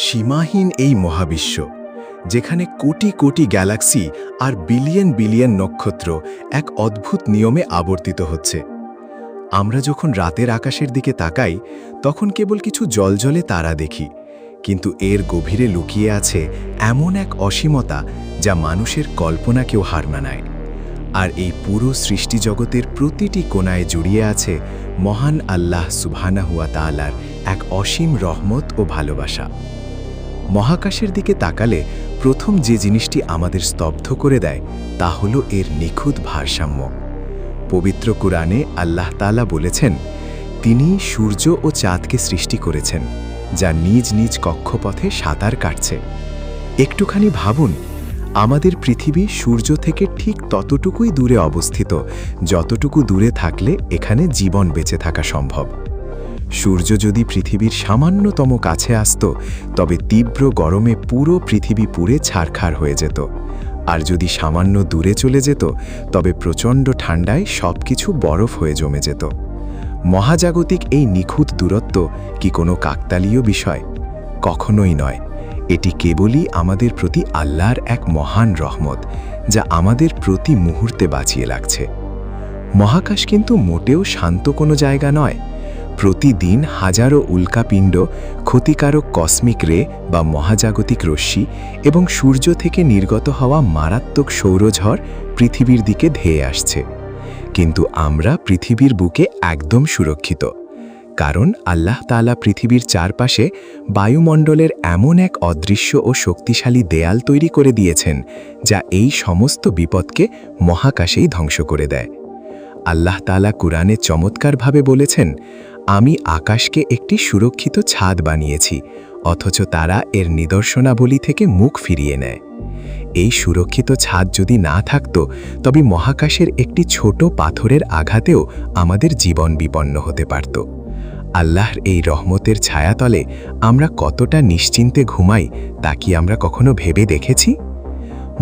সীমাহীন এই মহাবিশ্ব, যেখানে কোটি কোটি গ্যালাক্সি আর বিলিয়ন বিলিয়ন নক্ষত্র এক অদ্ভুত নিয়মে আবর্তিত হচ্ছে। আমরা যখন রাতের আকাশের দিকে তাকাই, তখন কেবল কিছু জ্বলজ্বলে তারা দেখি, কিন্তু এর গভীরে লুকিয়ে আছে এমন এক অসীমতা যা মানুষের কল্পনাকেও হার মানায়। আর এই পুরো সৃষ্টিজগতের প্রতিটি কোণায় জড়িয়ে আছে মহান আল্লাহ সুবহানাহু ওয়া তাআলার এক অসীম রহমত ও ভালোবাসা। মহাকাশের দিকে তাকালে প্রথম যে জিনিসটি আমাদের স্তব্ধ করে দেয় তা হলো এর নিখুঁত ভারসাম্য। পবিত্র কুরআনে আল্লাহ তাআলা বলেছেন, তিনি সূর্য ও চাঁদকে সৃষ্টি করেছেন, যা নিজ নিজ কক্ষপথে সাঁতার কাটছে। একটুখানি ভাবুন, আমাদের পৃথিবী সূর্য থেকে ঠিক ততটুকুই দূরে অবস্থিত যতটুকু দূরে থাকলে এখানে জীবন বেঁচে থাকা সম্ভব। সূর্য যদি পৃথিবীর সামান্যতম কাছে আসত, তবে তীব্র গরমে পুরো পৃথিবী পুড়ে ছারখার হয়ে যেত। আর যদি সামান্য দূরে চলে যেত, তবে প্রচণ্ড ঠান্ডায় সবকিছু বরফ হয়ে জমে যেত। মহাজাগতিক এই নিখুঁত দূরত্ব কি কোনো কাকতালীয় বিষয়? কখনোই নয়। এটি কেবলই আমাদের প্রতি আল্লাহর এক মহান রহমত, যা আমাদের প্রতি মুহূর্তে বাঁচিয়ে লাগছে। মহাকাশ কিন্তু মোটেও শান্ত কোনো জায়গা নয়। প্রতিদিন হাজারো উল্কাপিণ্ড, ক্ষতিকারক কসমিক রে বা মহাজাগতিক রশ্মি এবং সূর্য থেকে নির্গত হওয়া মারাত্মক সৌরঝড় পৃথিবীর দিকে ধেয়ে আসছে। কিন্তু আমরা পৃথিবীর বুকে একদম সুরক্ষিত, কারণ আল্লাহ তাআলা পৃথিবীর চারপাশে বায়ুমণ্ডলের এমন এক অদৃশ্য ও শক্তিশালী দেয়াল তৈরি করে দিয়েছেন, যা এই সমস্ত বিপদকে মহাকাশেই ধ্বংস করে দেয়। আল্লাহ তাআলা কুরআনে চমৎকারভাবে বলেছেন, আমি আকাশকে একটি সুরক্ষিত ছাদ বানিয়েছি, অথচ তারা এর নিদর্শনাবলী থেকে মুখ ফিরিয়ে নেয়। এই সুরক্ষিত ছাদ যদি না থাকত, তবে মহাকাশের একটি ছোট পাথরের আঘাতেও আমাদের জীবন বিপন্ন হতে পারত। আল্লাহর এই রহমতের ছায়াতলে আমরা কতটা নিশ্চিন্তে ঘুমাই, তা কি আমরা কখনো ভেবে দেখেছি?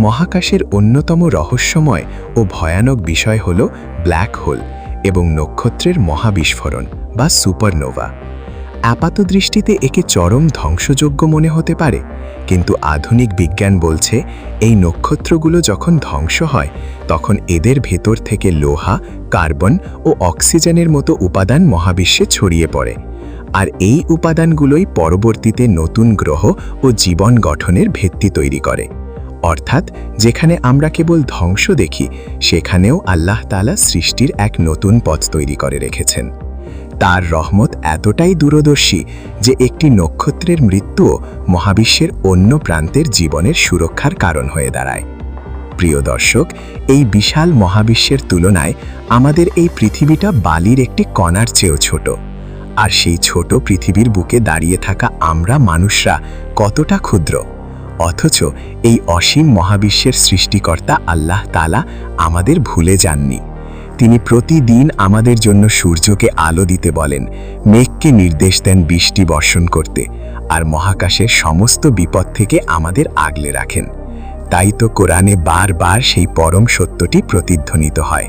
মহাকাশের অন্যতম রহস্যময় ও ভয়ানক বিষয় হল ব্ল্যাক হোল এবং নক্ষত্রের মহাবিস্ফোরণ বা সুপারনোভা। আপাতদৃষ্টিতে একে চরম ধ্বংসযোগ্য মনে হতে পারে, কিন্তু আধুনিক বিজ্ঞান বলছে এই নক্ষত্রগুলো যখন ধ্বংস হয়, তখন এদের ভেতর থেকে লোহা, কার্বন ও অক্সিজেনের মতো উপাদান মহাবিশ্বে ছড়িয়ে পড়ে। আর এই উপাদানগুলোই পরবর্তীতে নতুন গ্রহ ও জীবন গঠনের ভিত্তি তৈরি করে। অর্থাৎ যেখানে আমরা কেবল ধ্বংস দেখি, সেখানেও আল্লাহ তাআলা সৃষ্টির এক নতুন পথ তৈরি করে রেখেছেন। তার রহমত এতটাই দূরদর্শী যে একটি নক্ষত্রের মৃত্যুও মহাবিশ্বের অন্য প্রান্তের জীবনের সুরক্ষার কারণ হয়ে দাঁড়ায়। প্রিয় দর্শক, এই বিশাল মহাবিশ্বের তুলনায় আমাদের এই পৃথিবীটা বালির একটি কণার চেয়েও ছোট। আর সেই ছোট পৃথিবীর বুকে দাঁড়িয়ে থাকা আমরা মানুষরা কতটা ক্ষুদ্র! অথচ এই অসীম মহাবিশ্বের সৃষ্টিকর্তা আল্লাহ তাআলা আমাদের ভুলে যাননি। তিনি প্রতিদিন আমাদের জন্য সূর্যকে আলো দিতে বলেন, মেঘকে নির্দেশ দেন বৃষ্টি বর্ষণ করতে, আর মহাকাশের সমস্ত বিপদ থেকে আমাদের আগলে রাখেন। তাই তো কোরআনে বারবার সেই পরম সত্যটি প্রতিধ্বনিত হয়,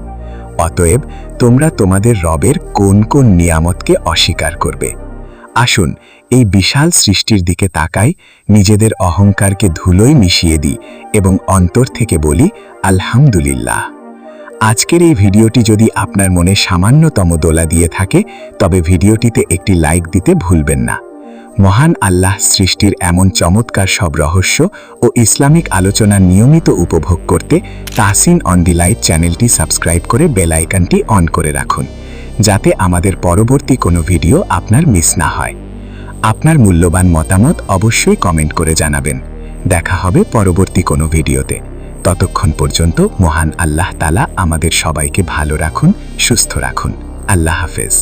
অতএব তোমরা তোমাদের রবের কোন কোন নিয়ামতকে অস্বীকার করবে? আসুন এই বিশাল সৃষ্টির দিকে তাকাই, নিজেদের অহংকারকে ধুলোয় মিশিয়ে দিই এবং অন্তর থেকে বলি আলহামদুলিল্লাহ। আজকের এই ভিডিওটি যদি আপনার মনে সামান্যতম দোলা দিয়ে থাকে, তবে ভিডিওটিতে একটি লাইক দিতে ভুলবেন না। মহান আল্লাহ সৃষ্টির এমন চমৎকার সব রহস্য ও ইসলামিক আলোচনা নিয়মিত উপভোগ করতে তাহসিন অন দি লাইট চ্যানেলটি সাবস্ক্রাইব করে বেল আইকনটি অন করে রাখুন, যাতে আমাদের পরবর্তী কোনো ভিডিও আপনার মিস না হয়। আপনার মূল্যবান মতামত অবশ্যই কমেন্ট করে জানাবেন। দেখা হবে পরবর্তী কোনো ভিডিওতে। ততক্ষণ পর্যন্ত মহান আল্লাহ তাআলা আমাদের সবাইকে ভালো রাখুন, সুস্থ রাখুন। আল্লাহ হাফেজ।